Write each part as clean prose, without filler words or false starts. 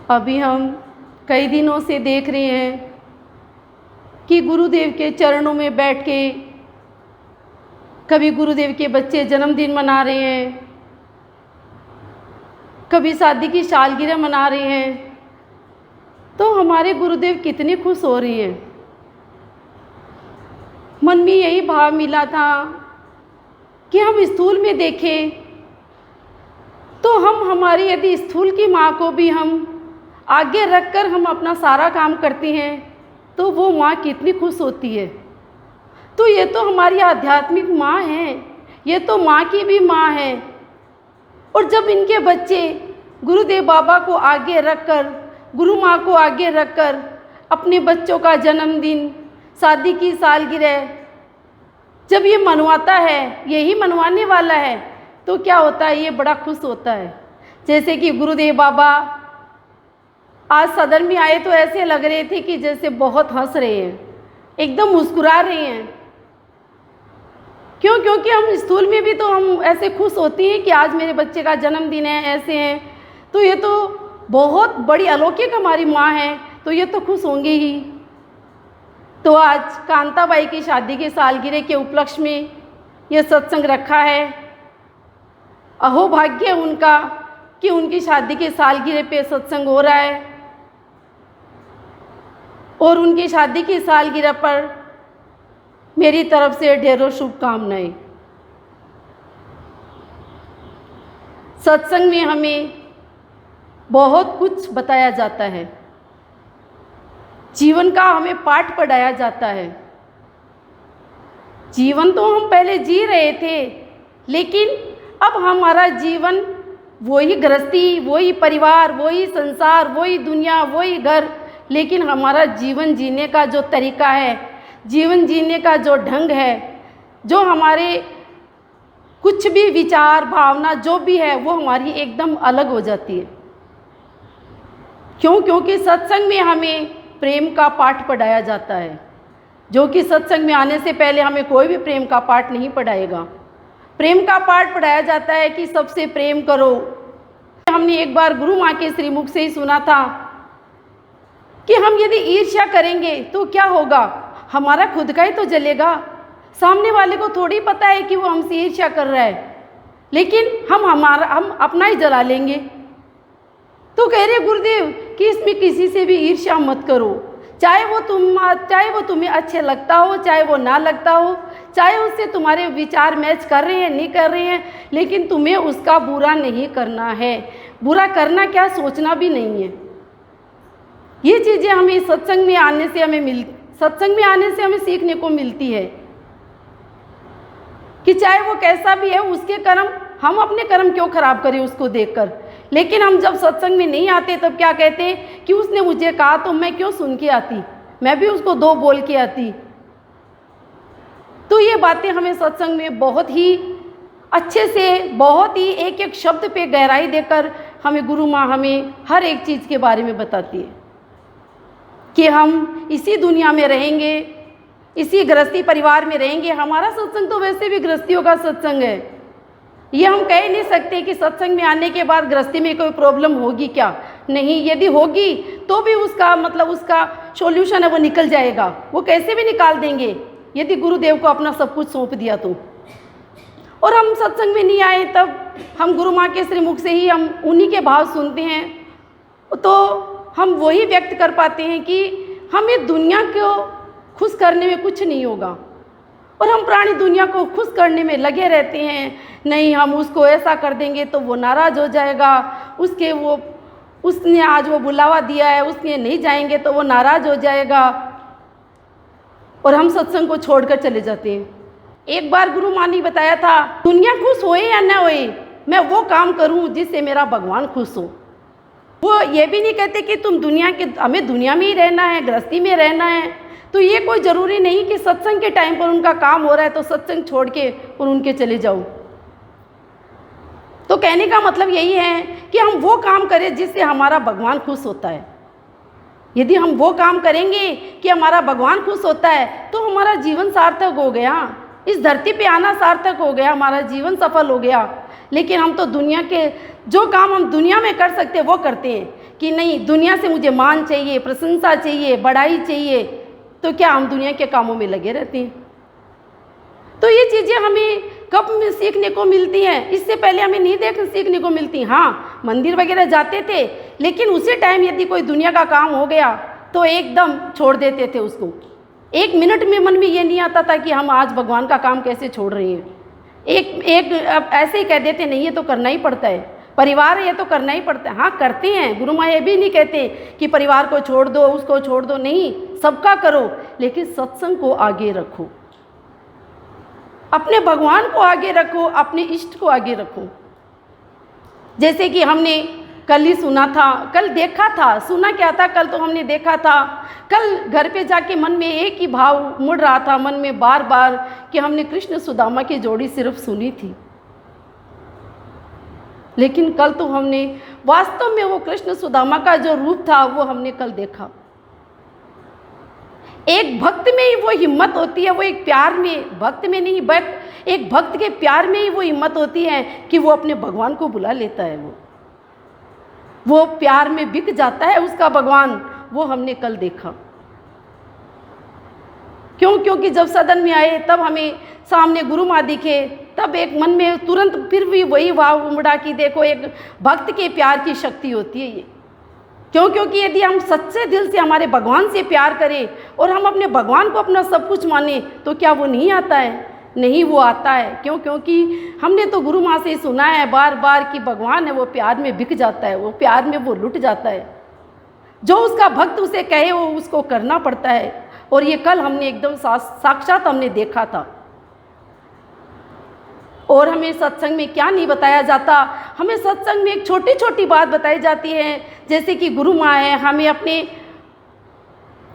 अभी हम कई दिनों से देख रहे हैं कि गुरुदेव के चरणों में बैठ के कभी गुरुदेव के बच्चे जन्मदिन मना रहे हैं, कभी शादी की सालगिरह मना रहे हैं। तो हमारे गुरुदेव कितने खुश हो रहे हैं। मन में यही भाव मिला था कि हम स्थूल में देखें तो हम हमारी यदि स्थूल की माँ को भी हम आगे रखकर हम अपना सारा काम करते हैं तो वो माँ कितनी खुश होती है। तो ये तो हमारी आध्यात्मिक माँ है, ये तो माँ की भी माँ है। और जब इनके बच्चे गुरुदेव बाबा को आगे रखकर, गुरु माँ को आगे रखकर अपने बच्चों का जन्मदिन, शादी की सालगिरह जब ये मनवाता है, यही मनवाने वाला है, तो क्या होता है, ये बड़ा खुश होता है। जैसे कि गुरुदेव बाबा आज सदन में आए तो ऐसे लग रहे थे कि जैसे बहुत हंस रहे हैं, एकदम मुस्कुरा रहे हैं। क्यों? क्योंकि हम स्थूल में भी तो हम ऐसे खुश होती हैं कि आज मेरे बच्चे का जन्मदिन है, ऐसे हैं। तो ये तो बहुत बड़ी अलौकिक हमारी माँ है, तो ये तो खुश होंगे ही। तो आज कांताबाई की शादी के सालगिरह के उपलक्ष्य में ये सत्संग रखा है। अहोभाग्य उनका कि उनकी शादी के सालगिरह पे सत्संग हो रहा है और उनकी शादी की सालगिरह पर मेरी तरफ से ढेरों शुभकामनाएं। सत्संग में हमें बहुत कुछ बताया जाता है, जीवन का हमें पाठ पढ़ाया जाता है। जीवन तो हम पहले जी रहे थे, लेकिन अब हमारा जीवन वही गृहस्थी, वही परिवार, वही संसार, वही दुनिया, वही घर, लेकिन हमारा जीवन जीने का जो तरीका है, जीवन जीने का जो ढंग है, जो हमारे कुछ भी विचार भावना जो भी है वो हमारी एकदम अलग हो जाती है। क्यों? क्योंकि सत्संग में हमें प्रेम का पाठ पढ़ाया जाता है, जो कि सत्संग में आने से पहले हमें कोई भी प्रेम का पाठ नहीं पढ़ाएगा। प्रेम का पाठ पढ़ाया जाता है कि सबसे प्रेम करो। हमने एक बार गुरु माँ के श्रीमुख से ही सुना था कि हम यदि ईर्ष्या करेंगे तो क्या होगा, हमारा खुद का ही तो जलेगा। सामने वाले को थोड़ी पता है कि वो हमसे ईर्ष्या कर रहा है, लेकिन हम अपना ही जला लेंगे। तो कह रहे गुरुदेव कि इसमें किसी से भी ईर्ष्या मत करो, चाहे वो तुम्हें अच्छे लगता हो, चाहे वो ना लगता हो, चाहे उससे तुम्हारे विचार मैच कर रहे हैं नहीं कर रहे हैं, लेकिन तुम्हें उसका बुरा नहीं करना है। बुरा करना क्या, सोचना भी नहीं है। ये चीज़ें हमें सत्संग में आने से हमें सीखने को मिलती है कि चाहे वो कैसा भी है उसके कर्म, हम अपने कर्म क्यों खराब करें उसको देखकर। लेकिन हम जब सत्संग में नहीं आते तब क्या कहते हैं कि उसने मुझे कहा तो मैं क्यों सुन के आती, मैं भी उसको दो बोल के आती। तो ये बातें हमें सत्संग में बहुत ही अच्छे से, बहुत ही एक एक शब्द पे गहराई देकर हमें गुरु माँ हमें हर एक चीज़ के बारे में बताती है कि हम इसी दुनिया में रहेंगे, इसी गृहस्थी परिवार में रहेंगे। हमारा सत्संग तो वैसे भी गृहस्थियों का सत्संग है। ये हम कह नहीं सकते कि सत्संग में आने के बाद गृहस्थी में कोई प्रॉब्लम होगी क्या, नहीं। यदि होगी तो भी उसका सॉल्यूशन है वो निकल जाएगा, वो कैसे भी निकाल देंगे यदि गुरुदेव को अपना सब कुछ सौंप दिया तो। और हम सत्संग में नहीं आए तब हम गुरु माँ के श्रीमुख से ही हम उन्हीं के भाव सुनते हैं, तो हम वही व्यक्त कर पाते हैं कि हमें दुनिया को खुश करने में कुछ नहीं होगा और हम प्राणी दुनिया को खुश करने में लगे रहते हैं। नहीं, हम उसको ऐसा कर देंगे तो वो नाराज़ हो जाएगा, उसने आज वो बुलावा दिया है, उसने नहीं जाएंगे तो वो नाराज़ हो जाएगा, और हम सत्संग को छोड़कर चले जाते हैं। एक बार गुरु माँ ने बताया था, दुनिया खुश होए या ना होए, मैं वो काम करूँ जिससे मेरा भगवान खुश हो। वो ये भी नहीं कहते कि हमें दुनिया में ही रहना है, गृहस्थी में रहना है। तो ये कोई ज़रूरी नहीं कि सत्संग के टाइम पर उनका काम हो रहा है तो सत्संग छोड़ के और उनके चले जाओ। तो कहने का मतलब यही है कि हम वो काम करें जिससे हमारा भगवान खुश होता है। यदि हम वो काम करेंगे कि हमारा भगवान खुश होता है तो हमारा जीवन सार्थक हो गया। इस धरती पे आना सार्थक हो गया, हमारा जीवन सफल हो गया। लेकिन हम तो दुनिया के जो काम हम दुनिया में कर सकते हैं वो करते हैं कि नहीं, दुनिया से मुझे मान चाहिए, प्रशंसा चाहिए, बड़ाई चाहिए, तो क्या हम दुनिया के कामों में लगे रहते हैं। तो ये चीज़ें हमें कब में सीखने को मिलती हैं? इससे पहले हमें नहीं सीखने को मिलती। हाँ, मंदिर वगैरह जाते थे, लेकिन उसी टाइम यदि कोई दुनिया का काम हो गया तो एकदम छोड़ देते थे उसको। एक मिनट में मन में ये नहीं आता था कि हम आज भगवान का काम कैसे छोड़ रहे हैं। अब ऐसे ही कह देते, नहीं ये तो करना ही पड़ता है, परिवार है ये तो करना ही पड़ता है। हाँ करते हैं, गुरु माँ ये भी नहीं कहते कि परिवार को छोड़ दो, उसको छोड़ दो, नहीं, सबका करो, लेकिन सत्संग को आगे रखो, अपने भगवान को आगे रखो, अपने इष्ट को आगे रखो। जैसे कि हमने कल ही सुना था, कल देखा था, सुना क्या था, कल तो हमने देखा था। कल घर पे जाके मन में एक ही भाव मुड़ रहा था मन में बार बार कि हमने कृष्ण सुदामा की जोड़ी सिर्फ सुनी थी, लेकिन कल तो हमने वास्तव में वो कृष्ण सुदामा का जो रूप था वो हमने कल देखा। एक भक्त में ही वो हिम्मत होती है, वो एक प्यार में, भक्त में नहीं, एक भक्त के प्यार में ही वो हिम्मत होती है कि वो अपने भगवान को बुला लेता है। वो प्यार में बिक जाता है उसका भगवान। वो हमने कल देखा। क्योंकि जब सदन में आए तब हमें सामने गुरु माँ दिखे, तब एक मन में तुरंत फिर भी वही भाव उमड़ा कि देखो, एक भक्त के प्यार की शक्ति होती है ये। क्योंकि यदि हम सच्चे दिल से हमारे भगवान से प्यार करें और हम अपने भगवान को अपना सब कुछ माने, तो क्या वो नहीं आता है? नहीं, वो आता है। क्योंकि हमने तो गुरु माँ से सुना है बार बार कि भगवान है वो प्यार में बिक जाता है, वो प्यार में वो लुट जाता है। जो उसका भक्त उसे कहे वो उसको करना पड़ता है। और ये कल हमने एकदम साक्षात हमने देखा था। और हमें सत्संग में क्या नहीं बताया जाता, हमें सत्संग में एक छोटी छोटी बात बताई जाती है। जैसे कि गुरु माँ है, हमें अपने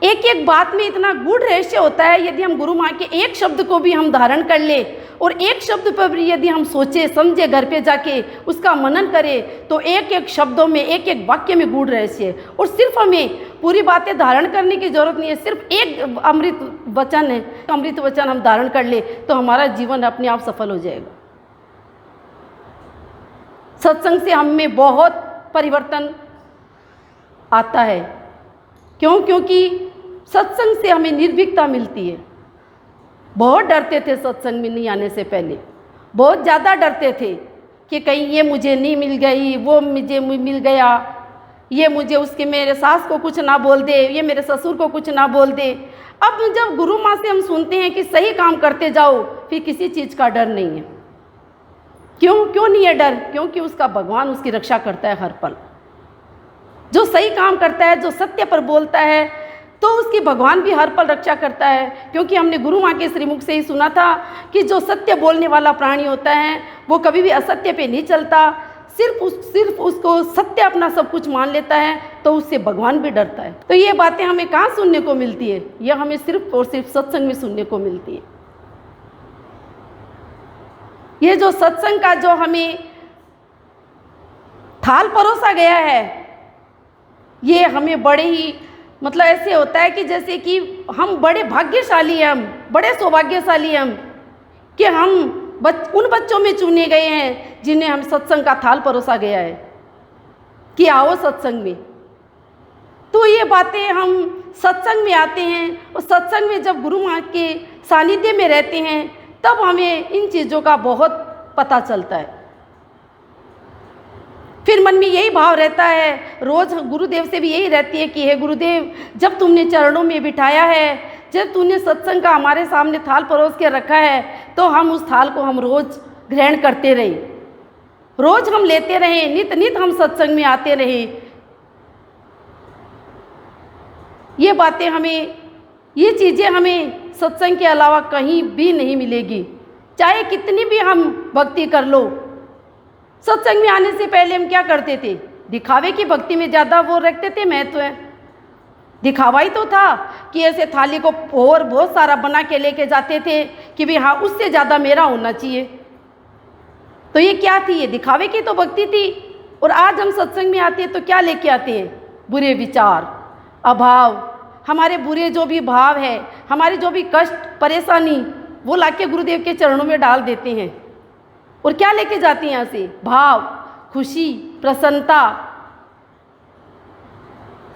एक एक बात में इतना गूढ़ रहस्य होता है। यदि हम गुरु माँ के एक शब्द को भी हम धारण कर ले और एक शब्द पर भी यदि हम सोचे समझे, घर पे जाके उसका मनन करें, तो एक एक शब्दों में, एक एक वाक्य में गूढ़ रहस्य है। और सिर्फ हमें पूरी बातें धारण करने की जरूरत नहीं है, सिर्फ एक अमृत वचन है, अमृत वचन हम धारण कर ले तो हमारा जीवन अपने आप सफल हो जाएगा। सत्संग से हमें बहुत परिवर्तन आता है। क्योंकि सत्संग से हमें निर्भीकता मिलती है। बहुत डरते थे सत्संग में नहीं आने से पहले, बहुत ज़्यादा डरते थे कि कहीं ये मुझे नहीं मिल गई, वो मुझे मिल गया, ये मुझे उसके मेरे सास को कुछ ना बोल दे, ये मेरे ससुर को कुछ ना बोल दे। अब जब गुरु माँ से हम सुनते हैं कि सही काम करते जाओ, फिर किसी चीज़ का डर नहीं है। क्यों नहीं है डर? क्योंकि उसका भगवान उसकी रक्षा करता है हर पल। जो सही काम करता है, जो सत्य पर बोलता है, तो उसकी भगवान भी हर पल रक्षा करता है। क्योंकि हमने गुरु माँ के श्रीमुख से ही सुना था कि जो सत्य बोलने वाला प्राणी होता है वो कभी भी असत्य पे नहीं चलता, सिर्फ उसको सत्य अपना सब कुछ मान लेता है, तो उससे भगवान भी डरता है। तो ये बातें हमें कहाँ सुनने को मिलती है? यह हमें सिर्फ और सिर्फ सत्संग में सुनने को मिलती है। ये जो सत्संग का जो हमें थाल परोसा गया है, ये हमें बड़े ही मतलब ऐसे होता है कि जैसे कि हम बड़े भाग्यशाली हैं, हम बड़े सौभाग्यशाली हैं हम कि हम उन बच्चों में चुने गए हैं जिन्हें हम सत्संग का थाल परोसा गया है कि आओ सत्संग में। तो ये बातें हम सत्संग में आते हैं और सत्संग में जब गुरु माँ के सानिध्य में रहते हैं तब हमें इन चीज़ों का बहुत पता चलता है। फिर मन में यही भाव रहता है, रोज़ गुरुदेव से भी यही रहती है कि हे गुरुदेव, जब तुमने चरणों में बिठाया है, जब तुमने सत्संग का हमारे सामने थाल परोस के रखा है, तो हम उस थाल को हम रोज़ ग्रहण करते रहे, रोज़ हम लेते रहे, नित नित हम सत्संग में आते रहे। ये बातें हमें, ये चीज़ें हमें सत्संग के अलावा कहीं भी नहीं मिलेगी, चाहे कितनी भी हम भक्ति कर लो। सत्संग में आने से पहले हम क्या करते थे? दिखावे की भक्ति में ज़्यादा वो रखते थे महत्व है। दिखावा ही तो था कि ऐसे थाली को और बहुत सारा बना के लेके जाते थे कि भाई हाँ उससे ज़्यादा मेरा होना चाहिए। तो ये क्या थी? ये दिखावे की तो भक्ति थी। और आज हम सत्संग में आते हैं तो क्या लेके आते हैं? बुरे विचार, अभाव, हमारे बुरे जो भी भाव है, हमारी जो भी कष्ट परेशानी, वो लाके गुरुदेव के चरणों में डाल देते हैं। और क्या लेके जाते हैं यहाँ से? भाव, खुशी, प्रसन्नता,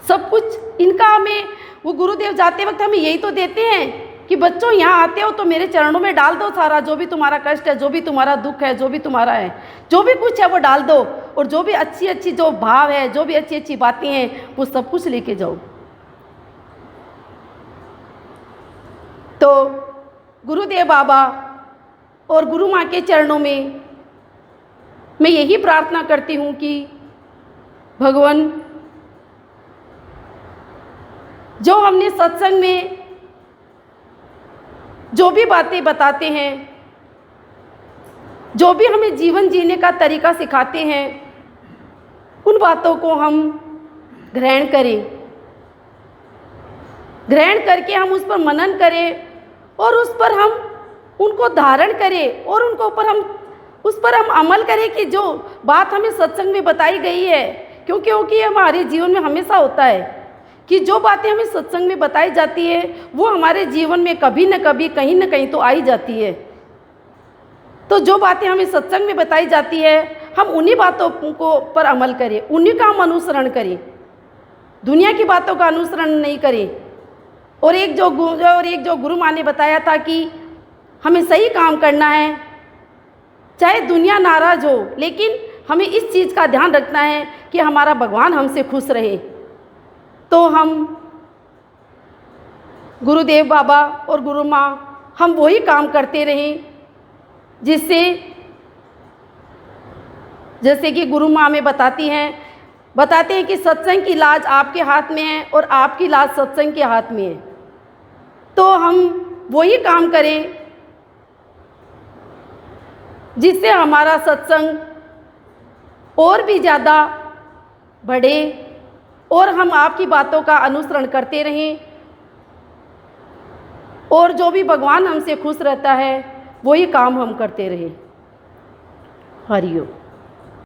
सब कुछ इनका हमें वो गुरुदेव जाते वक्त हमें यही तो देते हैं कि बच्चों यहाँ आते हो तो मेरे चरणों में डाल दो सारा, जो भी तुम्हारा कष्ट है, जो भी तुम्हारा दुख है, जो भी तुम्हारा है, जो भी कुछ है वो डाल दो, और जो भी अच्छी अच्छी जो भाव है, जो भी अच्छी अच्छी बातें हैं, वो सब कुछ लेके जाओ। तो गुरुदेव बाबा और गुरु माँ के चरणों में मैं यही प्रार्थना करती हूँ कि भगवान, जो हमने सत्संग में जो भी बातें बताते हैं, जो भी हमें जीवन जीने का तरीका सिखाते हैं, उन बातों को हम ग्रहण करें, ग्रहण करके हम उस पर मनन करें और उस पर हम उनको धारण करें और उनको ऊपर हम उस पर हम अमल करें कि जो बात हमें सत्संग में बताई गई है, क्योंकि हमारे जीवन में हमेशा होता है कि जो बातें हमें सत्संग में बताई जाती है वो हमारे जीवन में कभी न कभी कहीं न कहीं तो आई जाती है। तो जो बातें हमें सत्संग में बताई जाती है हम उन्हीं बातों को पर अमल करें, उन्हीं का हम अनुसरण करें, दुनिया की बातों का अनुसरण नहीं करें। और एक जो गुरु माँ ने बताया था कि हमें सही काम करना है, चाहे दुनिया नाराज़ हो, लेकिन हमें इस चीज़ का ध्यान रखना है कि हमारा भगवान हमसे खुश रहे। तो हम गुरुदेव बाबा और गुरु माँ हम वही काम करते रहें जिससे, जैसे कि गुरु माँ हमें बताते हैं कि सत्संग की लाज आपके हाथ में है और आपकी लाज सत्संग के हाथ में है। तो हम वही काम करें जिससे हमारा सत्संग और भी ज़्यादा बढ़े और हम आपकी बातों का अनुसरण करते रहें और जो भी भगवान हमसे खुश रहता है वही काम हम करते रहें। हरिओम।